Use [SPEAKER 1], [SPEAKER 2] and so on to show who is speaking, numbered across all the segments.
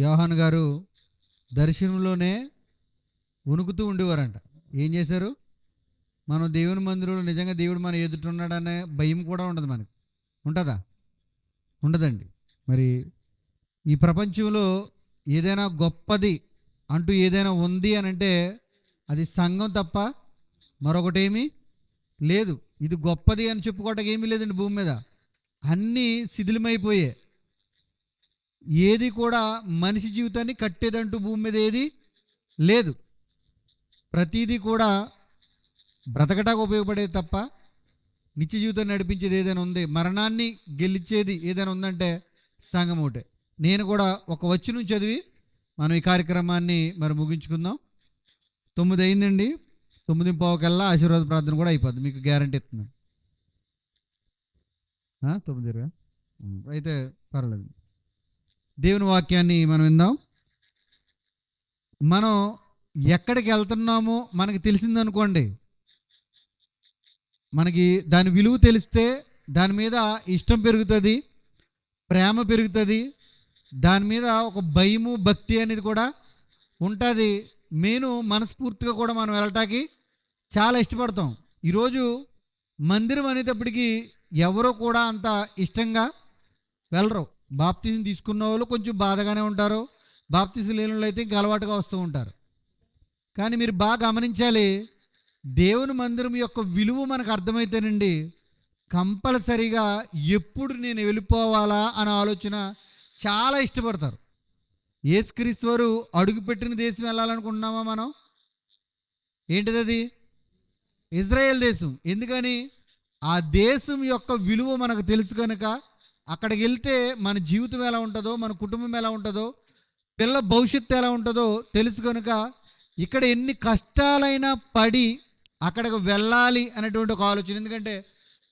[SPEAKER 1] యోహాను గారు దర్శనంలోనే వణుకుతూ ఉండేవారంట. ఏం చేశారు? మనం దేవుని మందిరంలో నిజంగా దేవుడు మన ఎదుట ఉన్నాడనే భయం కూడా ఉండదు మనకి. ఉంటుందా? ఉండదండి. మరి ఈ ప్రపంచంలో ఏదైనా గొప్పది అంటూ ఏదైనా ఉంది అని అంటే అది సంఘం తప్ప మరొకటేమీ లేదు. ఇది గొప్పది అని చెప్పుకోవటానికి ఏమీ లేదండి భూమి మీద. అన్నీ శిథిలమైపోయాయి. ఏది కూడా మనిషి జీవితాన్ని కట్టేదంటూ భూమి మీద ఏది లేదు. ప్రతీది కూడా బ్రతకటానికి ఉపయోగపడేది తప్ప నిత్య జీవితాన్ని నడిపించేది ఏదైనా ఉంది, మరణాన్ని గెలిచేది ఏదైనా ఉందంటే సంఘం ఒకటే. నేను కూడా ఒక వచనం చదివి మనం ఈ కార్యక్రమాన్ని మరి ముగించుకుందాం. 9 అయిందండి. 9:15 ఆశీర్వాద ప్రార్థన కూడా అయిపోద్ది, మీకు గ్యారంటీ ఇస్తున్నాను. 9:20 అయితే పర్లేదు. దేవుని వాక్యాన్ని మనం విందాం. మనం ఎక్కడికి వెళ్తున్నామో మనకి తెలిసిందనుకోండి, మనకి దాని విలువ తెలిస్తే దాని మీద ఇష్టం పెరుగుతుంది, ప్రేమ పెరుగుతుంది, దాని మీద ఒక భయము భక్తి అనేది కూడా ఉంటుంది. నేను మనస్ఫూర్తిగా కూడా మనం వెళ్ళటానికి చాలా ఇష్టపడతాం. ఈరోజు మందిరం అనేటప్పటికీ ఎవరో కూడా అంత ఇష్టంగా వెళ్ళరు. బాప్తిజం తీసుకున్న వాళ్ళు కొంచెం బాధగానే ఉంటారు, బాప్తిజం లేని వాళ్ళు అయితే ఇంకా అలవాటుగా వస్తూ ఉంటారు. కానీ మీరు బాగా గమనించాలి, దేవుని మందిరం యొక్క విలువ మనకు అర్థమైతేనండి కంపల్సరిగా ఎప్పుడు నేను వెళ్ళిపోవాలా అనే ఆలోచన చాలా ఇష్టపడతారు. యేసుక్రీస్తు వారు అడుగుపెట్టిన దేశం వెళ్ళాలనుకుంటున్నామా మనం? ఏంటిది అది? ఇజ్రాయేల్ దేశం. ఎందుకని? ఆ దేశం యొక్క విలువ మనకు తెలుసు కనుక అక్కడికి వెళ్తే మన జీవితం ఎలా ఉంటుందో, మన కుటుంబం ఎలా ఉంటుందో, పిల్లల భవిష్యత్తు ఎలా ఉంటుందో తెలుసు కనుక ఇక్కడ ఎన్ని కష్టాలైనా పడి అక్కడికి వెళ్ళాలి అనేటువంటి ఒక ఆలోచన. ఎందుకంటే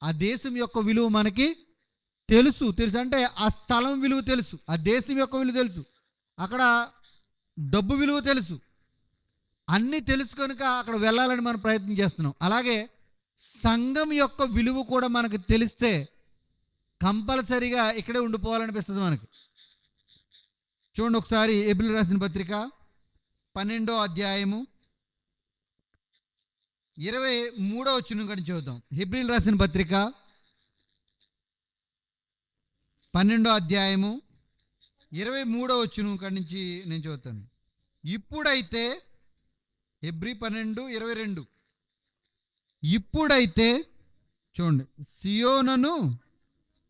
[SPEAKER 1] ఆ దేశం యొక్క విలువ మనకి తెలుసు. అంటే ఆ స్థలం విలువ తెలుసు, ఆ దేశం యొక్క విలువ తెలుసు, అక్కడ డబ్బు విలువ తెలుసు, అన్నీ తెలుసు కనుక అక్కడ వెళ్ళాలని మనం ప్రయత్నం చేస్తున్నాం. అలాగే సంఘం యొక్క విలువ కూడా మనకు తెలిస్తే కంపల్సరీగా ఇక్కడే ఉండిపోవాలనిపిస్తుంది మనకి. చూడండి ఒకసారి హెబ్రీయులకు రాసిన పత్రిక 12వ అధ్యాయము 23వ వచనం నుంచి చదువుతాం. హెబ్రీయులకు రాసిన పత్రిక 12వ అధ్యాయము 23వ వచనం కాడి నుంచి నేను చదువుతాను. ఇప్పుడైతే హెబ్రీ 12:22 ఇప్పుడైతే చూడండి, సియోనును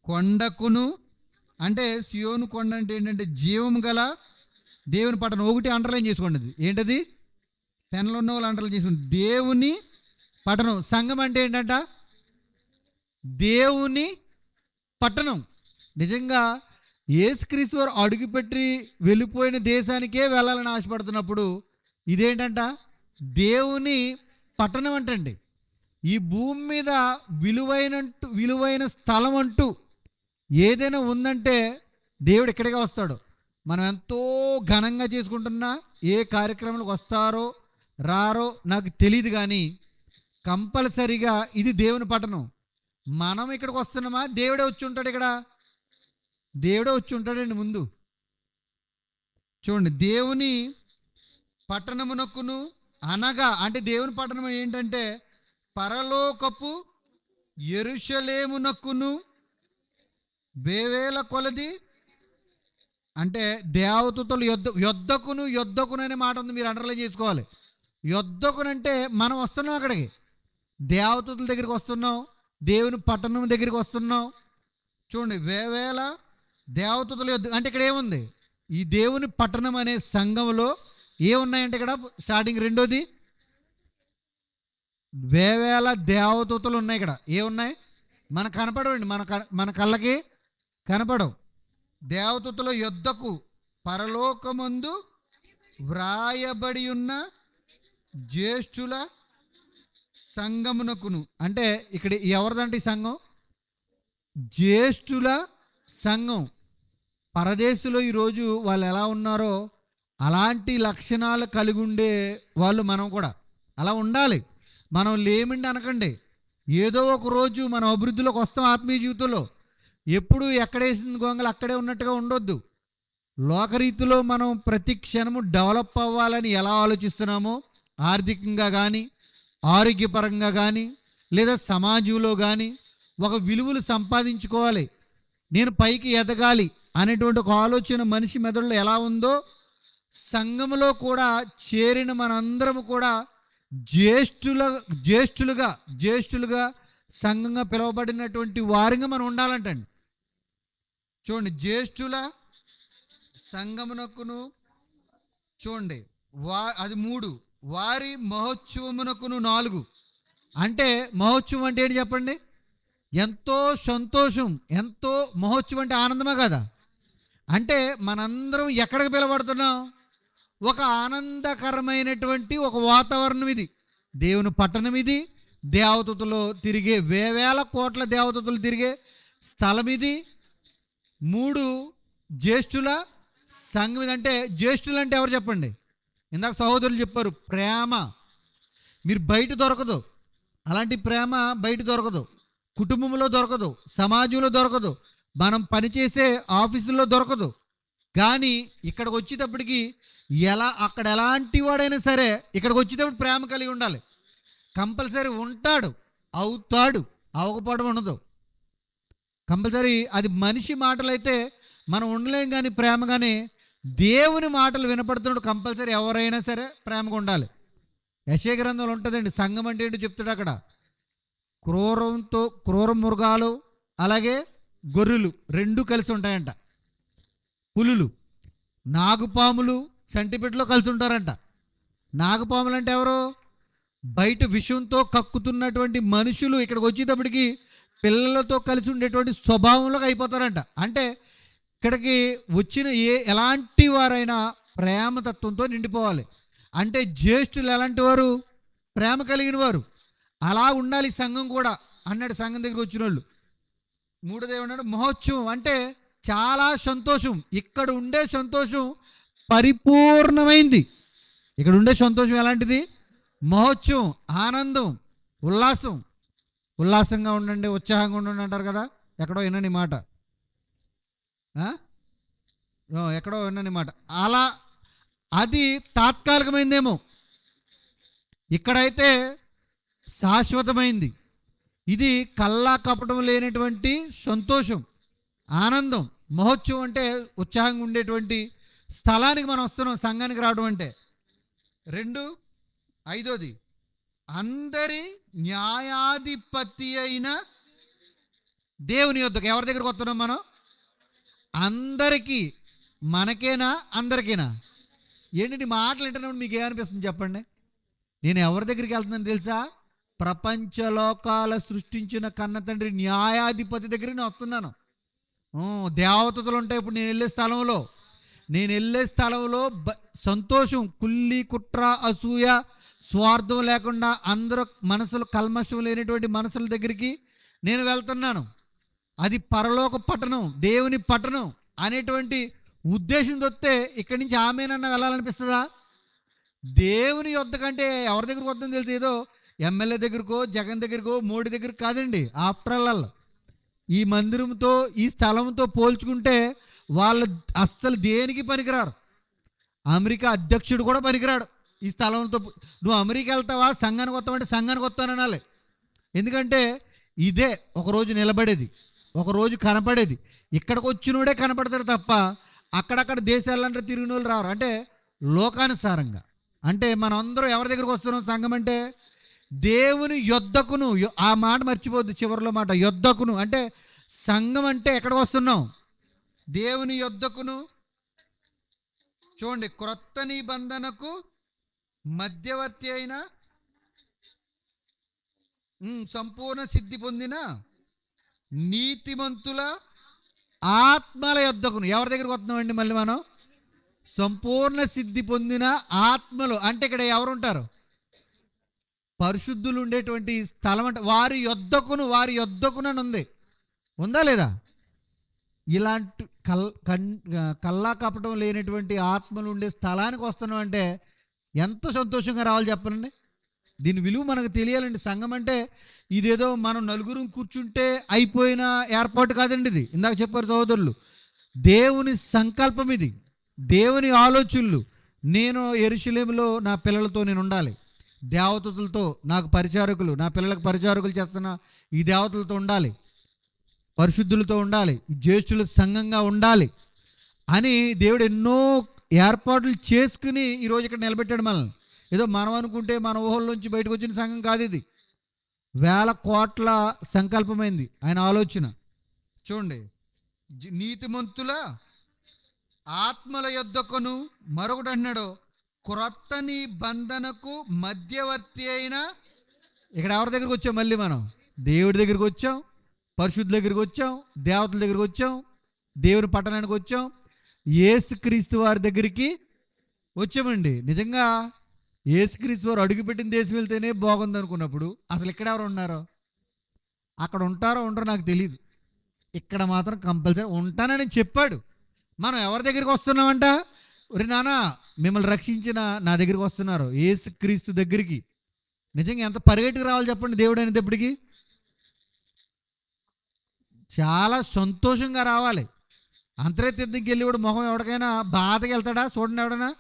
[SPEAKER 1] కొండకును, అంటే సియోను కొండ అంటే ఏంటంటే జీవం గల దేవుని పట్టణం. ఒకటి అండర్లైన్ చేసుకోండి, అది ఏంటది? పెన్లో ఉన్న వాళ్ళు అండర్లైన్ చేసుకోండి. దేవుని పట్టణం. సంఘం అంటే ఏంటంట? దేవుని పట్టణం. నిజంగా యేసుక్రీస్తు వారు అడుగుపెట్టి వెళ్ళిపోయిన దేశానికే వెళ్ళాలని ఆశపడుతున్నప్పుడు ఇదేంటంట? దేవుని పట్టణం అంటండి. ఈ భూమి మీద విలువైన స్థలం అంటూ ఏదైనా ఉందంటే దేవుడు ఇక్కడికే వస్తాడు. మనం ఎంతో ఘనంగా చేసుకుంటున్నా, ఏ కార్యక్రమాలకు వస్తారో రారో నాకు తెలియదు, కానీ కంపల్సరిగా ఇది దేవుని పట్టణం. మనం ఇక్కడికి వస్తున్నామా? దేవుడే వచ్చి ఉంటాడు. ఇక్కడ దేవుడే వచ్చి ఉంటాడండి ముందు. చూడండి, దేవుని పట్టణమునకును అనగా, అంటే దేవుని పట్టణం ఏంటంటే పరలోకపు యెరూషలేమునకును వేవేల కొలది, అంటే దేవదూతలు యొద్దకును అనే మాట ఉంది, మీరు అండర్లైన్ చేసుకోవాలి. యొద్దకునంటే మనం వస్తున్నాం అక్కడికి, దేవదూతల దగ్గరికి వస్తున్నాం, దేవుని పట్టణం దగ్గరికి వస్తున్నాం. చూడండి, వేవేల దేవదూతల యొద్ద అంటే ఇక్కడ ఏముంది? ఈ దేవుని పట్టణం అనే సంఘంలో ఏమున్నాయంటే ఇక్కడ స్టార్టింగ్ రెండోది వేవేల దేవదూతలు ఉన్నాయి. ఇక్కడ ఏమున్నాయి? మనకు కనపడవండి, మన కళ్ళకి కనపడవు. దేవదూతల యొద్దకు పరలోకమందు వ్రాయబడి ఉన్న జ్యేష్ఠుల సంఘమునకును, అంటే ఇక్కడ ఎవరిదంటే ఈ సంఘం? జ్యేష్ఠుల సంఘం. పరదేశంలో ఈరోజు వాళ్ళు ఎలా ఉన్నారో అలాంటి లక్షణాలు కలిగి ఉండే వాళ్ళు మనం కూడా అలా ఉండాలి. మనం లేమండి అనకండి. ఏదో ఒక రోజు మనం అభివృద్ధిలోకి వస్తాం. ఆత్మీయ జీవితంలో ఎప్పుడు ఎక్కడేసింది గొంగలు అక్కడే ఉన్నట్టుగా ఉండొద్దు. లోకరీతిలో మనం ప్రతి క్షణము డెవలప్ అవ్వాలని ఎలా ఆలోచిస్తున్నామో, ఆర్థికంగా కానీ, ఆరోగ్యపరంగా కానీ, లేదా సమాజంలో కానీ ఒక విలువలు సంపాదించుకోవాలి, నేను పైకి ఎదగాలి అనేటువంటి ఒక ఆలోచన మనిషి మెదడులో ఎలా ఉందో, సంఘములో కూడా చేరిన మనందరము కూడా జ్యేష్ఠులుగా సంఘంగా పిలువబడినటువంటి వారిగా మనం ఉండాలంటండి. చూడండి, జ్యేష్ఠుల సంఘమునకును, చూడండి అది 3, వారి మహోత్సవమునకును 4. అంటే మహోత్సవం అంటే ఏంటి చెప్పండి? ఎంతో సంతోషం, ఎంతో మహోత్సవం అంటే ఆనందమే కదా. అంటే మనందరం ఎక్కడికి పిలవడుతున్నాం? ఒక ఆనందకరమైనటువంటి ఒక వాతావరణం ఇది, దేవుని పట్టణం ఇది, దేవదూతలు తిరిగే వేవేల కోట్ల దేవదూతలు తిరిగే స్థలం ఇది. 3 జ్యేష్ఠుల సంఘం ఇది. అంటే జ్యేష్ఠులు అంటే ఎవరు చెప్పండి? ఇందాక సహోదరులు చెప్పారు, ప్రేమ మీరు బయట దొరకదు, అలాంటి ప్రేమ బయట దొరకదు, కుటుంబంలో దొరకదు, సమాజంలో దొరకదు, మనం పనిచేసే ఆఫీసుల్లో దొరకదు. కానీ ఇక్కడికి వచ్చేటప్పటికి అక్కడ ఎలాంటి వాడైనా సరే ఇక్కడికి వచ్చేటప్పుడు ప్రేమ కలిగి ఉండాలి. కంపల్సరీ ఉంటాడు, అవుతాడు, అవకపోవడం ఉండదు. కంపల్సరీ అది మనిషి మాటలైతే మనం ఉండలేం, కానీ ప్రేమగానే దేవుని మాటలు వినపడుతున్నాడు. కంపల్సరీ ఎవరైనా సరే ప్రేమగా ఉండాలి. యెషయా గ్రంథంలో ఉంటుందండి, సంఘం అంటే ఏంటో చెప్తాడు అక్కడ. క్రూర మృగాలు అలాగే గొర్రెలు 2 కలిసి ఉంటాయంట. పులులు, నాగుపాములు సెంటిపెట్లో కలిసి ఉంటారంట. నాగుపాములు అంటే ఎవరు? బయట విషంతో కక్కుతున్నటువంటి మనుషులు ఇక్కడికి వచ్చేటప్పటికి పిల్లలతో కలిసి ఉండేటువంటి స్వభావంలోకి అయిపోతారంట. అంటే ఇక్కడికి వచ్చిన ఎలాంటి వారైనా ప్రేమతత్వంతో నిండిపోవాలి. అంటే జ్యేష్ఠులు ఎలాంటి వారు? ప్రేమ కలిగిన వారు. అలా ఉండాలి సంఘం కూడా అన్నాడు. సంఘం దగ్గర వచ్చిన వాళ్ళు 3ది ఏమన్నాడు? మహోత్సవం అంటే చాలా సంతోషం. ఇక్కడ ఉండే సంతోషం పరిపూర్ణమైంది. ఇక్కడ ఉండే సంతోషం ఎలాంటిది? మహోత్సవం, ఆనందం, ఉల్లాసంగా ఉండండి, ఉత్సాహంగా ఉండండి అంటారు కదా. ఎక్కడో వినని మాట, ఎక్కడో వినని మాట. అలా అది తాత్కాలికమైందేమో, ఇక్కడైతే శాశ్వతమైంది. ఇది కల్లా కపటం లేనటువంటి సంతోషం, ఆనందం. మహోత్సవం అంటే ఉత్సాహంగా ఉండేటువంటి స్థలానికి మనం వస్తున్నాం, సంఘానికి రావడం అంటే. 5ది అందరి న్యాయాధిపతి అయిన దేవుని యొద్దకు. ఎవరి దగ్గరకు వస్తున్నాం మనం? అందరికీ. మనకేనా? అందరికీనా? ఏంటి మాటలు వింటున్నప్పుడు మీకు ఏమనిపిస్తుంది చెప్పండి? నేను ఎవరి దగ్గరికి వెళ్తున్నాను తెలుసా? ప్రపంచ లోకాల సృష్టించిన కన్న తండ్రి న్యాయాధిపతి దగ్గరికి నేను వస్తున్నాను. దేవతలు ఉంటాయి ఇప్పుడు నేను వెళ్ళే స్థలంలో సంతోషం, కుల్లి కుట్ర అసూయ స్వార్థం లేకుండా అందరూ మనసులు కల్మషం లేనటువంటి మనసుల దగ్గరికి నేను వెళ్తున్నాను. అది పరలోక పట్టణం, దేవుని పట్టణం అనేటువంటి ఉద్దేశంతో వస్తే ఇక్కడి నుంచి ఆమెనన్నా వెళ్ళాలనిపిస్తుందా? దేవుని యొద్ద కంటే ఎవరి దగ్గరకు వద్దని తెలిసి ఏదో ఎమ్మెల్యే దగ్గరకో, జగన్ దగ్గరకో, మోడీ దగ్గరకు కాదండి. ఆఫ్టర్ ఆల్ ఈ మందిరంతో, ఈ స్థలంతో పోల్చుకుంటే వాళ్ళు అస్సలు దేనికి పనికిరారు. అమెరికా అధ్యక్షుడు కూడా పనికిరాడు ఈ స్థలంతో. నువ్వు అమెరికా వెళ్తావా, సంఘానికి వస్తావంటే సంఘానికి వస్తాననాలి. ఎందుకంటే ఇదే ఒకరోజు నిలబడేది, ఒకరోజు కనపడేది. ఇక్కడికి వచ్చినోడే కనపడతాడు తప్ప అక్కడక్కడ దేశాలంటే తిరిగిన వాళ్ళు రారు. అంటే లోకానుసారంగా. అంటే మనం అందరం ఎవరి దగ్గరకు వస్తున్నాం? సంఘం అంటే దేవుని యొద్దకును. ఆ మాట మర్చిపోద్దు, చివరిలో మాట యొద్దకును. అంటే సంఘం అంటే ఎక్కడికి వస్తున్నాం? దేవుని యొద్దకును. చూడండి, క్రొత్త నిబంధనకు మధ్యవర్తి అయిన సంపూర్ణ సిద్ధి పొందిన నీతిమంతుల ఆత్మల యొద్దకును. ఎవరి దగ్గరకు వస్తున్నామండి మళ్ళీ మనం? సంపూర్ణ సిద్ధి పొందిన ఆత్మలు. అంటే ఇక్కడ ఎవరు ఉంటారు? పరిశుద్ధులు ఉండేటువంటి స్థలం. అంటే వారి యొద్దకునని ఉంది. ఉందా లేదా? ఇలాంటి కల్లా కపటం లేనటువంటి ఆత్మలు ఉండే స్థలానికి వస్తున్నాం అంటే ఎంత సంతోషంగా రావాలి చెప్పండి. దీని విలువ మనకు తెలియాలండి. సంఘం అంటే ఇదేదో మనం నలుగురు కూర్చుంటే అయిపోయిన ఏర్పాటు కాదండి ఇది. ఇందాక చెప్పారు సహోదరులు, దేవుని సంకల్పం ఇది. దేవుని ఆలోచనలు. నేను యెరూషలేములో నా పిల్లలతో నేను ఉండాలి, దేవదూతలతో నాకు పరిచారకులు, నా పిల్లలకు పరిచారకులు చేస్తున్న ఈ దేవతలతో ఉండాలి, పరిశుద్ధులతో ఉండాలి, జ్యేష్ఠుల సంఘంగా ఉండాలి అని దేవుడు ఎన్నో ఏర్పాట్లు చేసుకుని ఈరోజు ఇక్కడ నిలబెట్టాడు మనల్ని. ఏదో మనం అనుకుంటే మన ఊహల్లోంచి బయటకు వచ్చిన సంఘం కాదు ఇది. వేల కోట్ల సంకల్పమైంది ఆయన ఆలోచన. చూడండి, నీతిమంతుల ఆత్మల యొద్దకును, మరొకటి అన్నాడు, క్రొత్త నిబంధనకు మధ్యవర్తి అయిన. ఇక్కడ ఎవరి దగ్గరికి వచ్చాం? మళ్ళీ మనం దేవుడి దగ్గరికి వచ్చాం, పరిశుద్ధుల దగ్గరికి వచ్చాం, దేవతల దగ్గరికి వచ్చాం, దేవుని పట్టణానికి వచ్చాం, యేసుక్రీస్తు వారి దగ్గరికి వచ్చామండి. నిజంగా యేసుక్రీస్తు వారు అడుగుపెట్టిన దేశం వెళ్తేనే బాగుంది అనుకున్నప్పుడు అసలు ఇక్కడ ఎవరు ఉన్నారో? అక్కడ ఉంటారో ఉండరో నాకు తెలియదు, ఇక్కడ మాత్రం కంపల్సరీ ఉంటానని చెప్పాడు. మనం ఎవరి దగ్గరికి వస్తున్నామంట? ఒరి నాన్న, మిమ్మల్ని రక్షించిన నా దగ్గరికి వస్తున్నారు, యేసుక్రీస్తు దగ్గరికి. నిజంగా ఎంత పరిగెట్టుకు రావాలి చెప్పండి దేవుడు అనేటప్పటికి. చాలా సంతోషంగా రావాలి. అంతర్యతీర్థంకి వెళ్ళి కూడా మొహం ఎవరికైనా బాధగా వెళ్తాడా? చూడండి, ఎవడైనా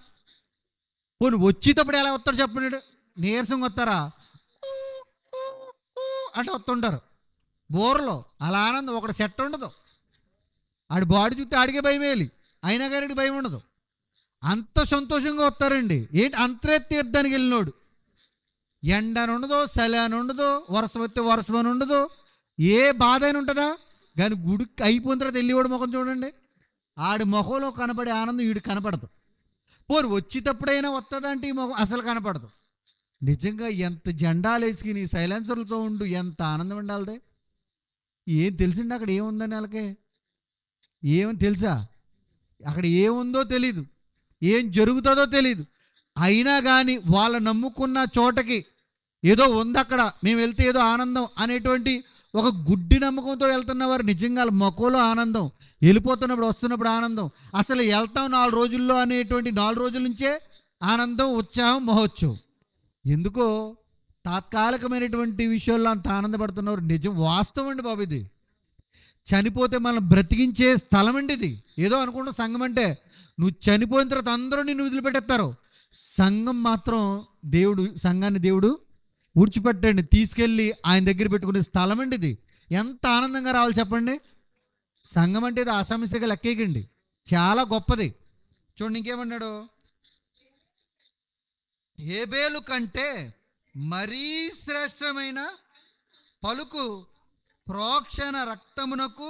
[SPEAKER 1] పోనీ వచ్చేటప్పుడు ఎలా వస్తాడు చెప్పండి? నీరసంగా వస్తారా? అంటే వస్తుంటారు బోర్లో. అలా ఆనందం ఒకటి సెట్ ఉండదు. ఆడి బాడీ చూస్తే ఆడికే భయం వేయాలి, అయినా కానీ భయం ఉండదు. అంత సంతోషంగా వస్తారండి. ఏంటి? అంతర్యతీర్థానికి వెళ్ళినోడు ఎండ అని ఉండదు, చలి అని ఉండదు, వర్షం వస్తే వర్షం అని ఉండదు, ఏ బాధ అయినా ఉంటుందా? కానీ గుడికి అయిపోయిన తర్వాత వెళ్ళేవాడు ముఖం చూడండి, ఆడి ముఖంలో కనపడే ఆనందం వీడికి కనపడదు. పోరు వచ్చేటప్పుడైనా వస్తుందంటే ఈ ముఖం అసలు కనపడదు. నిజంగా ఎంత జెండాలు వేసుకుని సైలెన్సర్లతో ఉండు, ఎంత ఆనందం ఉండాలి. ఏం తెలిసిండి అక్కడ ఏముందని? వాళ్ళకే ఏమని తెలుసా? అక్కడ ఏముందో తెలీదు, ఏం జరుగుతుందో తెలీదు. అయినా కానీ వాళ్ళ నమ్ముకున్న చోటకి ఏదో ఉంది అక్కడ, మేము వెళ్తే ఏదో ఆనందం అనేటువంటి ఒక గుడ్డి నమ్మకంతో వెళ్తున్నవారు నిజంగా వాళ్ళ మొక్కలో ఆనందం, వెళ్ళిపోతున్నప్పుడు వస్తున్నప్పుడు ఆనందం, అసలు వెళ్తాం 4 రోజుల్లో అనేటువంటి 4 రోజుల నుంచే ఆనందం, ఉత్సాహం, మహోత్సవం. ఎందుకో తాత్కాలికమైనటువంటి విషయాల్లో అంత ఆనందపడుతున్నారు. నిజం, వాస్తవం అండి బాబు. ఇది చనిపోతే మనం బ్రతికించే స్థలం అండి ఇది. ఏదో అనుకుంటా సంఘం అంటే నువ్వు చనిపోయిన తర్వాత అందరూ నిన్ను వదిలిపెట్టేస్తారు. సంఘం మాత్రం దేవుడు, సంఘాన్ని దేవుడు ఊడ్చిపెట్టండి, తీసుకెళ్ళి ఆయన దగ్గర పెట్టుకునే స్థలం అండి ఇది. ఎంత ఆనందంగా రావాలి చెప్పండి. సంఘం అంటే ఇది అసమస్యగా లెక్కేయకండి, చాలా గొప్పది. చూడండి ఇంకేమన్నాడు? హేబేలు కంటే మరీ శ్రేష్టమైన పలుకు ప్రోక్షణ రక్తమునకు.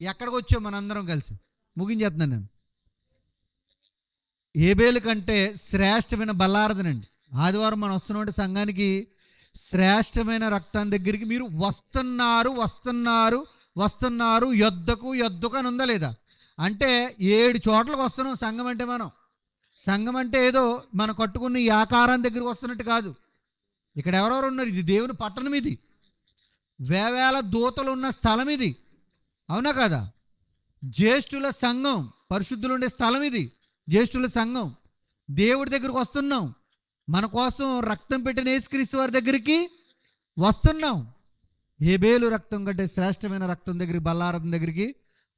[SPEAKER 1] ఎక్కడికి వచ్చాం మనందరం కలిసి? ముగించేస్తున్నాను నేను. హేబేలు కంటే శ్రేష్టమైన బల్లారదనండి. ఆదివారం మనం వస్తున్నామంటే సంఘానికి శ్రేష్టమైన రక్తాన్ని దగ్గరికి మీరు వస్తున్నారు వస్తున్నారు వస్తున్నారు, యొద్దకు అని ఉందా లేదా? అంటే 7 చోట్లకు వస్తున్నాం. సంఘం అంటే సంఘం అంటే ఏదో మనం కట్టుకున్న ఈ ఆకారం దగ్గరికి వస్తున్నట్టు కాదు. ఇక్కడ ఎవరెవరు ఉన్నారు? ఇది దేవుని పట్టణం, ఇది వేవేల దూతలు ఉన్న స్థలం ఇది, అవునా కదా? జ్యేష్ఠుల సంఘం, పరిశుద్ధులు ఉండే స్థలం ఇది, జ్యేష్ఠుల సంఘం. దేవుడి దగ్గరికి వస్తున్నాం, మన కోసం రక్తం పెట్టిన యేసుక్రీస్తు వారి దగ్గరికి వస్తున్నాం. హేబేలు రక్తం కంటే శ్రేష్టమైన రక్తం దగ్గరికి, బల్లారథం దగ్గరికి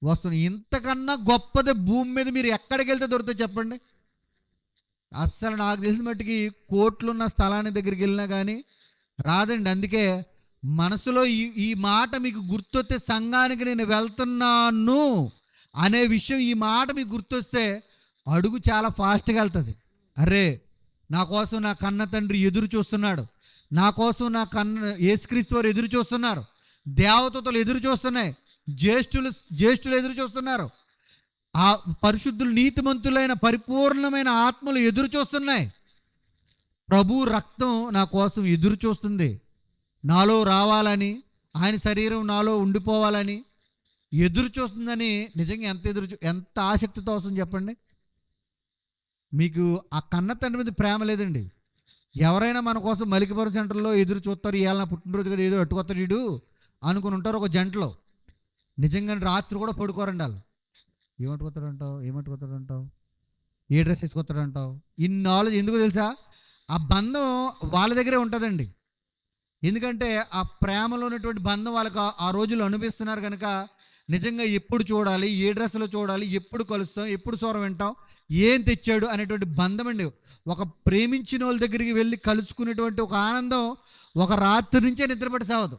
[SPEAKER 1] వస్తున్నాం. ఇంతకన్నా గొప్పది భూమి మీద మీరు ఎక్కడికి వెళ్తే దొరుకుతుంది చెప్పండి? అస్సలు నాకు తెలిసిన మట్టుకి కోట్లున్న స్థలాన్ని దగ్గరికి వెళ్ళినా కానీ రాదండి. అందుకే మనసులో ఈ మాట మీకు గుర్తొస్తే, సంఘానికి నేను వెళ్తున్నాను అనే విషయం, ఈ మాట మీకు గుర్తొస్తే అడుగు చాలా ఫాస్ట్గా వెళ్తుంది. అరే, నా కోసం నా కన్న తండ్రి ఎదురు చూస్తున్నాడు, నా కోసం నా యేసుక్రీస్తు వారు ఎదురు చూస్తున్నారు, దేవదూతలు ఎదురు చూస్తున్నాయి, జ్యేష్ఠులు ఎదురు చూస్తున్నారు, ఆ పరిశుద్ధులు నీతిమంతులైన పరిపూర్ణమైన ఆత్మలు ఎదురు చూస్తున్నాయి. ప్రభు రక్తం నా కోసం ఎదురు చూస్తుంది, నాలో రావాలని, ఆయన శరీరం నాలో ఉండిపోవాలని ఎదురు చూస్తుందని. నిజంగా ఎంత ఆసక్తితో వస్తుంది చెప్పండి. మీకు ఆ కన్న తండ్రి మీద ప్రేమ లేదండి. ఎవరైనా మన కోసం మలికిపురం సెంటర్లో ఎదురు చూస్తారు, ఇవాళ నా పుట్టినరోజు కదా ఏదో ఎట్టుకొస్తాడు వీడు అనుకుని ఉంటారు ఒక జంటలో. నిజంగా రాత్రి కూడా పడుకోరండి వాళ్ళు. ఏమట్టుకొస్తాడంటావు, ఏ డ్రెస్ వేసుకొస్తాడంటావు, ఇన్ని నాలెడ్జ్ ఎందుకు తెలుసా? ఆ బంధం వాళ్ళ దగ్గరే ఉంటుందండి. ఎందుకంటే ఆ ప్రేమలో ఉన్నటువంటి బంధం వాళ్ళకి ఆ రోజుల్లో అనిపిస్తున్నారు కనుక నిజంగా ఎప్పుడు చూడాలి, ఏ డ్రెస్లో చూడాలి, ఎప్పుడు కలుస్తాం, ఎప్పుడు స్వరం వింటాం, ఏం తెచ్చాడు అనేటువంటి బంధం అండి. ఒక ప్రేమించిన వాళ్ళ దగ్గరికి వెళ్ళి కలుసుకునేటువంటి ఒక ఆనందం ఒక రాత్రి నుంచే నిద్రపడి సావదు.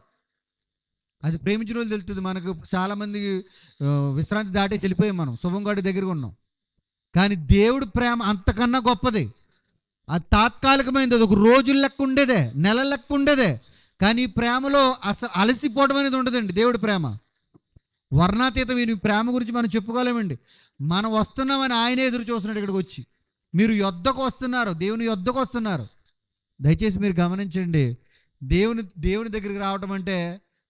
[SPEAKER 1] అది ప్రేమించిన వాళ్ళు తెలుస్తుంది. మనకు చాలామంది విశ్రాంతి దాటేసి వెళ్ళిపోయాం, మనం శుభంగాడి దగ్గరగా ఉన్నాం. కానీ దేవుడి ప్రేమ అంతకన్నా గొప్పది. అది తాత్కాలికమైనది, అది ఒక రోజుల లెక్క ఉండేదే, నెల లెక్క ఉండేదే. కానీ ఈ ప్రేమలో అసలు అలసిపోవడం అనేది ఉండదండి. దేవుడి ప్రేమ వర్ణాతీతం. ఈ ప్రేమ గురించి మనం చెప్పుకోలేమండి. మనం వస్తున్నామని ఆయనే ఎదురు చూస్తున్నాడు ఇక్కడికి వచ్చి. మీరు యొద్దకు వస్తున్నారు, దేవుని యొద్దకు వస్తున్నారు. దయచేసి మీరు గమనించండి. దేవుని దగ్గరికి రావటం అంటే,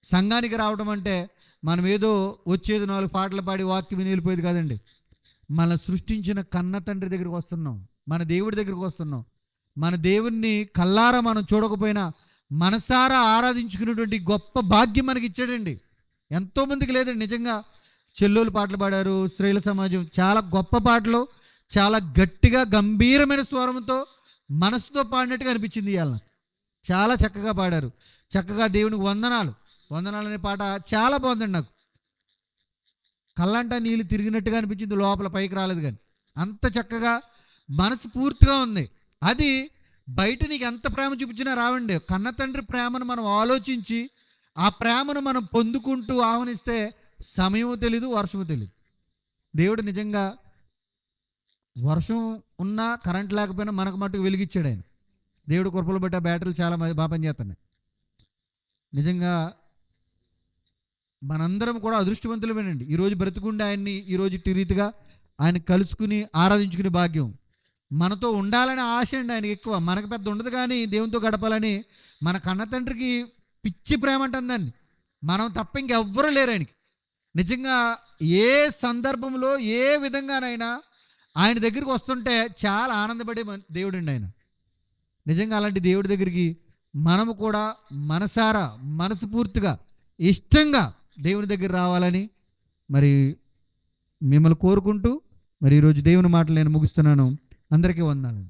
[SPEAKER 1] సంఘానికి రావటం అంటే మనం ఏదో వచ్చేది 4 పాటలు పాడి వాక్యం విని వెళ్ళిపోయేది కాదండి. మన సృష్టించిన కన్న తండ్రి దగ్గరికి వస్తున్నాం, మన దేవుడి దగ్గరికి వస్తున్నాం. మన దేవుణ్ణి కల్లారా మనం చూడకపోయినా మనసారా ఆరాధించుకునేటువంటి గొప్ప భాగ్యం మనకి ఇచ్చాడండి. ఎంతోమందికి లేదండి. నిజంగా చెల్లోలు పాటలు పాడారు, స్త్రీల సమాజం చాలా గొప్ప పాటలు, చాలా గట్టిగా గంభీరమైన స్వరంతో మనసుతో పాడినట్టుగా అనిపించింది. ఇవాళ చాలా చక్కగా పాడారు. చక్కగా దేవునికి వందనాలు అనే పాట చాలా బాగుందండి. నాకు కళ్ళంటా నీళ్ళు తిరిగినట్టుగా అనిపించింది, లోపల పైకి రాలేదు. కానీ అంత చక్కగా మనసు పూర్తిగా ఉంది. అది బయట నీకు ఎంత ప్రేమ చూపించినా రావండి. కన్న తండ్రి ప్రేమను మనం ఆలోచించి ఆ ప్రేమను మనం పొందుకుంటూ ఆహ్వానిస్తే సమయము తెలీదు, వర్షము తెలీదు. దేవుడు నిజంగా వర్షం ఉన్నా కరెంట్ లేకపోయినా మనకు మట్టుకు వెలిగిచ్చాడు ఆయన. దేవుడు కృపలు బట్టి ఆ బ్యాటరీలు చాలా బాగా పనిచేస్తున్నాయి. నిజంగా మనందరం కూడా అదృష్టవంతులమేనండి. ఈరోజు బ్రతుకుండే ఆయన్ని ఈరోజు ఇట్టి రీతిగా ఆయన కలుసుకుని ఆరాధించుకునే భాగ్యం. మనతో ఉండాలనే ఆశ అండి ఆయనకి ఎక్కువ. మనకు పెద్ద ఉండదు, కానీ దేవునితో గడపాలని మన కన్న తండ్రికి పిచ్చి ప్రేమ అంటుందండి. మనం తప్ప ఇంకెవ్వరూ లేరు ఆయనకి. నిజంగా ఏ సందర్భంలో ఏ విధంగానైనా ఆయన దగ్గరికి వస్తుంటే చాలా ఆనందపడే దేవుడు అండి ఆయన. నిజంగా అలాంటి దేవుడి దగ్గరికి మనము కూడా మనసారా మనస్ఫూర్తిగా ఇష్టంగా దేవుని దగ్గర రావాలని మరి మిమ్మల్ని కోరుకుంటూ మరి ఈరోజు దేవుని మాటలు నేను ముగిస్తున్నాను. అందరికీ వందనాలు.